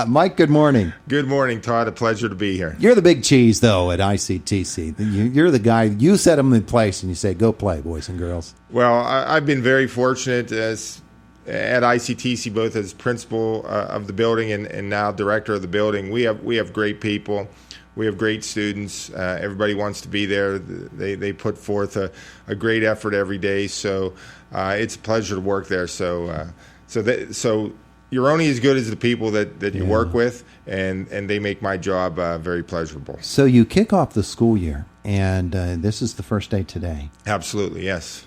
Mike, good morning. Good morning, Todd. A pleasure to be here. You're the big cheese, though, at ICTC. You're the guy. You set them in place, and you say, go play, boys and girls. Well, I've been very fortunate at ICTC, both as principal of the building and now director of the building. We have great people. We have great students. Everybody wants to be there. They put forth a great effort every day. So it's a pleasure to work there. So you're only as good as the people that you work with, and they make my job very pleasurable. So you kick off the school year, and this is the first day today. Absolutely, yes.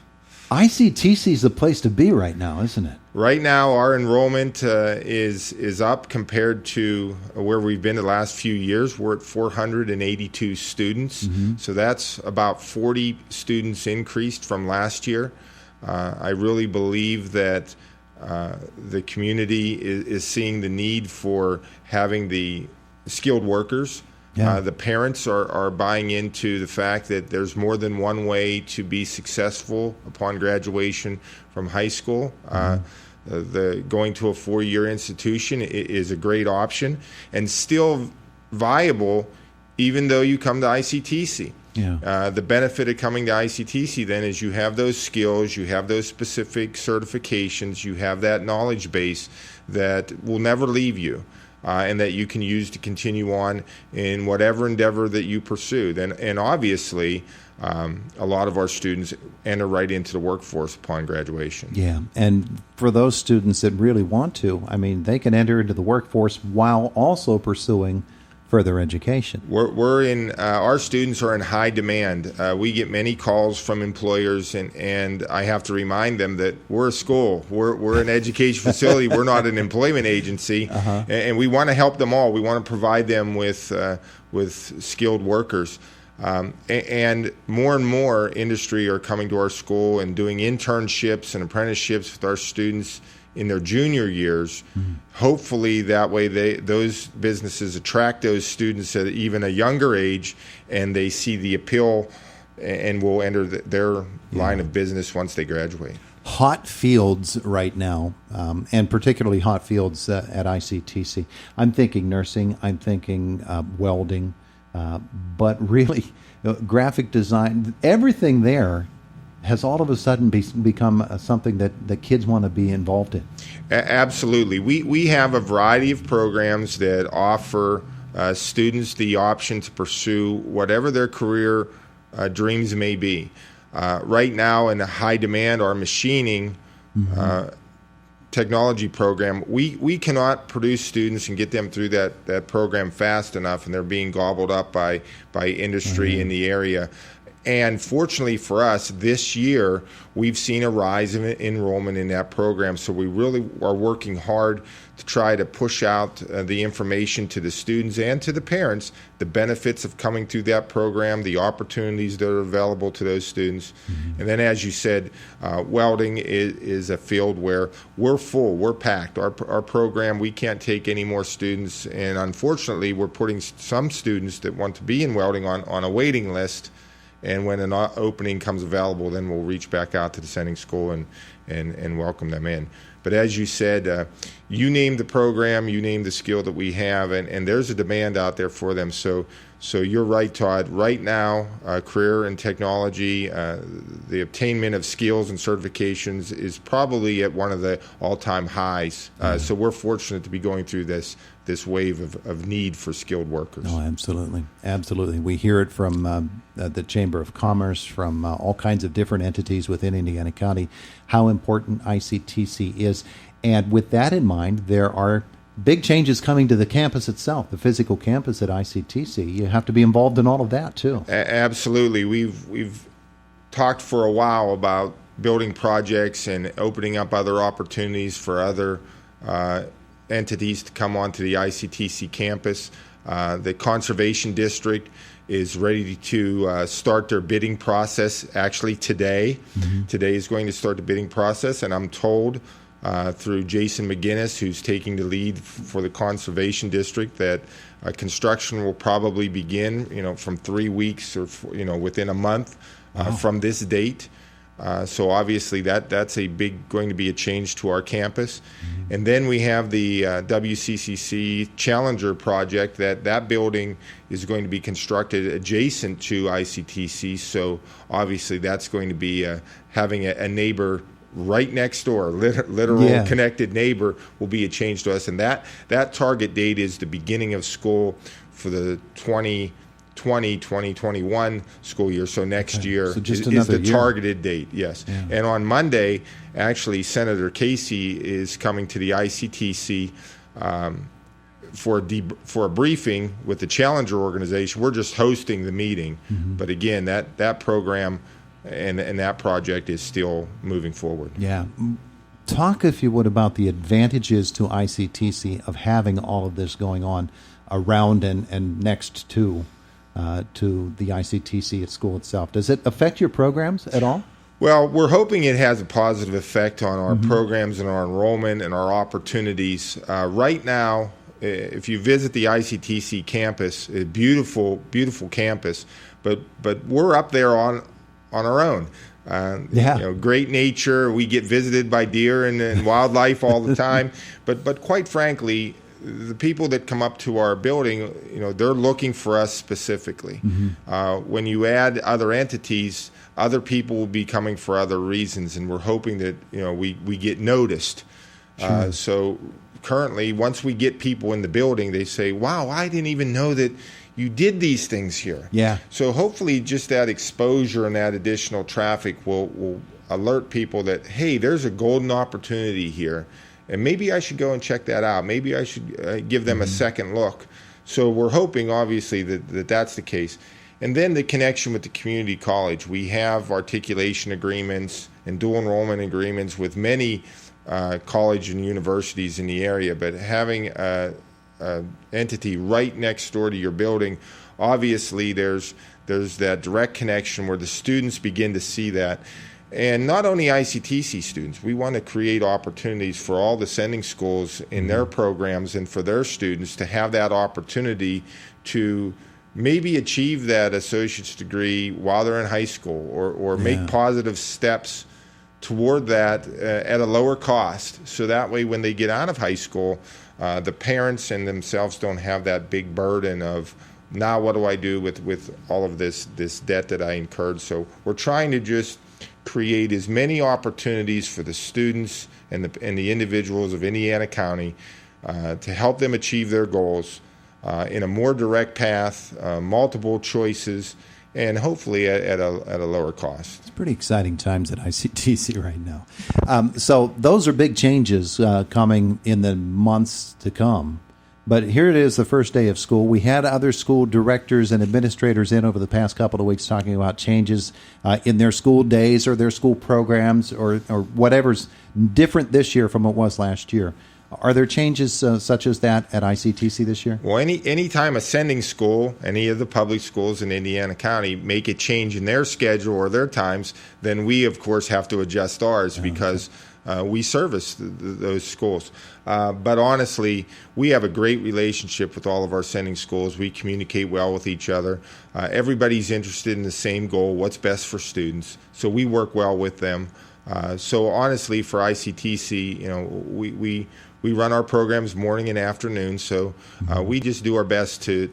ICTC is the place to be right now, isn't it? Right now, our enrollment is up compared to where we've been the last few years. We're at 482 students, so that's about 40 students increased from last year. I really believe that the community is seeing the need for having the skilled workers. Yeah. The parents are buying into the fact that there's more than one way to be successful upon graduation from high school. The going to a 4-year institution is a great option and still viable even though you come to ICTC. Yeah. The benefit of coming to ICTC then is you have those skills, you have those specific certifications, you have that knowledge base that will never leave you. And that you can use to continue on in whatever endeavor that you pursue. And obviously, a lot of our students enter right into the workforce upon graduation. Yeah, and for those students that really want to, I mean, they can enter into the workforce while also pursuing further education. Our students are in high demand. We get many calls from employers, and I have to remind them that we're a school. We're an education facility. We're not an employment agency, and we want to help them all. We want to provide them with skilled workers. And more industry are coming to our school and doing internships and apprenticeships with our students in their junior years. Hopefully that way those businesses attract those students at even a younger age, and they see the appeal and will enter their line of business once they graduate. Hot fields right now, and particularly hot fields at ICTC. I'm thinking nursing, I'm thinking welding, but really graphic design, everything there has all of a sudden become something that kids want to be involved in. Absolutely. We have a variety of programs that offer students the option to pursue whatever their career dreams may be. Right now, in a high demand, our machining technology program, we cannot produce students and get them through that program fast enough, and they're being gobbled up by industry in the area. And fortunately for us, this year, we've seen a rise in enrollment in that program. So we really are working hard to try to push out the information to the students and to the parents, the benefits of coming through that program, the opportunities that are available to those students. And then, as you said, welding is a field where we're full, we're packed. Our program, we can't take any more students. And unfortunately, we're putting some students that want to be in welding on a waiting list. And when an opening comes available, then we'll reach back out to the sending school and welcome them in. But as you said, you named the program, you named the skill that we have, and there's a demand out there for them. So you're right, Todd. Right now, career and technology, the attainment of skills and certifications is probably at one of the all-time highs. So we're fortunate to be going through this wave of need for skilled workers. Oh, absolutely. Absolutely. We hear it from the Chamber of Commerce, from all kinds of different entities within Indiana County, how important ICTC is. And with that in mind, there are big changes coming to the campus itself, the physical campus at ICTC. You have to be involved in all of that, too. Absolutely. We've talked for a while about building projects and opening up other opportunities for other entities to come onto the ICTC campus. The Conservation District is ready to start their bidding process actually today. Today is going to start the bidding process, and I'm told through Jason McGinnis, who's taking the lead for the Conservation District, that construction will probably begin, from 3 weeks or, within a month from this date. So obviously that's going to be a change to our campus. And then we have the WCCC Challenger project. That building is going to be constructed adjacent to ICTC. So obviously that's going to be having a neighbor right next door, literal connected neighbor, will be a change to us. And that target date is the beginning of school for the 2020-2021 school year. So next year so just is the year. Targeted date, yes. Yeah. And on Monday, actually, Senator Casey is coming to the ICTC for a briefing with the Challenger organization. We're just hosting the meeting. But again, that program and that project is still moving forward. Yeah. Talk, if you would, about the advantages to ICTC of having all of this going on around and next to the ICTC at school itself. Does it affect your programs at all? Well, we're hoping it has a positive effect on our programs and our enrollment and our opportunities. Right now, if you visit the ICTC campus, a beautiful, beautiful campus, but we're up there on our own. Great nature. We get visited by deer and wildlife all the time. But quite frankly, the people that come up to our building, they're looking for us specifically. When you add other entities, other people will be coming for other reasons, and we're hoping that we get noticed. Sure. So currently, once we get people in the building, they say, "Wow, I didn't even know that you did these things here." Yeah. So hopefully, just that exposure and that additional traffic will alert people that, hey, there's a golden opportunity here. And maybe I should go and check that out. Maybe I should give them a second look. So we're hoping, obviously, that that's the case. And then the connection with the community college. We have articulation agreements and dual enrollment agreements with many college and universities in the area. But having an entity right next door to your building, obviously there's that direct connection where the students begin to see that. And not only ICTC students, we want to create opportunities for all the sending schools in their programs and for their students to have that opportunity to maybe achieve that associate's degree while they're in high school or make positive steps toward that at a lower cost. So that way when they get out of high school, the parents and themselves don't have that big burden of, now what do I do with all of this debt that I incurred? So we're trying to just create as many opportunities for the students and the individuals of Indiana County to help them achieve their goals in a more direct path, multiple choices, and hopefully at a lower cost. It's pretty exciting times at ICTC right now. So those are big changes coming in the months to come. But here it is, the first day of school. We had other school directors and administrators in over the past couple of weeks talking about changes in their school days or their school programs or whatever's different this year from what was last year. Are there changes such as that at ICTC this year? Well, any time a sending school, any of the public schools in Indiana County, make a change in their schedule or their times, then we, of course, have to adjust ours because we service those schools. But honestly, we have a great relationship with all of our sending schools. We communicate well with each other. Everybody's interested in the same goal, what's best for students. So we work well with them. So honestly, for ICTC, we run our programs morning and afternoon. So we just do our best to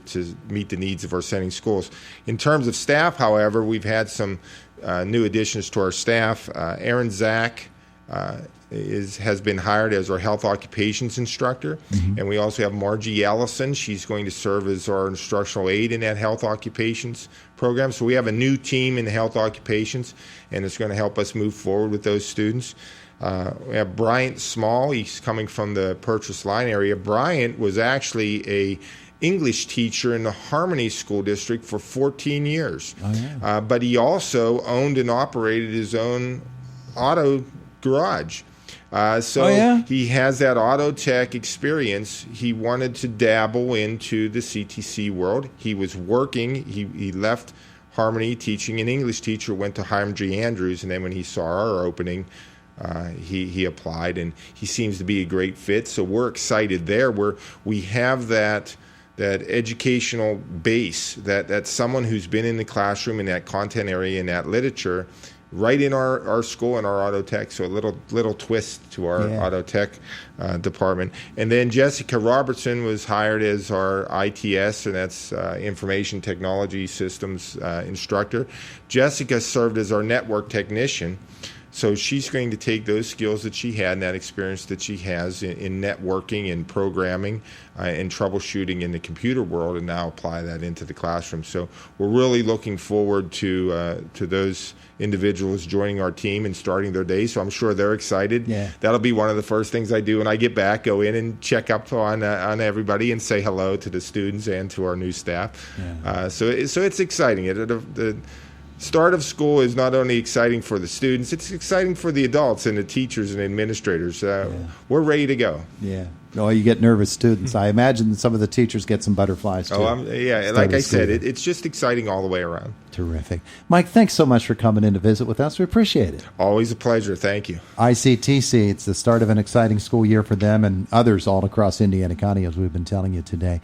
meet the needs of our sending schools. In terms of staff, however, we've had some new additions to our staff. Aaron Zach has been hired as our health occupations instructor, and we also have Margie Ellison. She's going to serve as our instructional aide in that health occupations program. So we have a new team in the health occupations, and it's going to help us move forward with those students. We have Bryant Small. He's coming from the Purchase Line area. Bryant was actually a English teacher in the Harmony School District for 14 years. But he also owned and operated his own auto garage. He has that auto tech experience. He wanted to dabble into the CTC world. He was working. He left Harmony teaching an English teacher, went to Hiram G. Andrews, and then when he saw our opening, he applied, and he seems to be a great fit. So we're excited there. We have that educational base, that someone who's been in the classroom in that content area, in that literature. right in our school and our auto tech. So a little twist to our auto tech department. And then Jessica Robertson was hired as our ITS, and that's Information Technology Systems instructor. Jessica served as our network technician. So she's going to take those skills that she had and that experience that she has in networking and programming and troubleshooting in the computer world, and now apply that into the classroom. So we're really looking forward to those individuals joining our team and starting their day. So I'm sure they're excited. Yeah. That'll be one of the first things I do when I get back. Go in and check up on everybody and say hello to the students and to our new staff. Yeah. So it's exciting. The start of school is not only exciting for the students, it's exciting for the adults and the teachers and administrators. We're ready to go. Yeah. Oh, you get nervous students. I imagine some of the teachers get some butterflies, too. Like I said, it's just exciting all the way around. Terrific. Mike, thanks so much for coming in to visit with us. We appreciate it. Always a pleasure. Thank you. ICTC, it's the start of an exciting school year for them and others all across Indiana County, as we've been telling you today.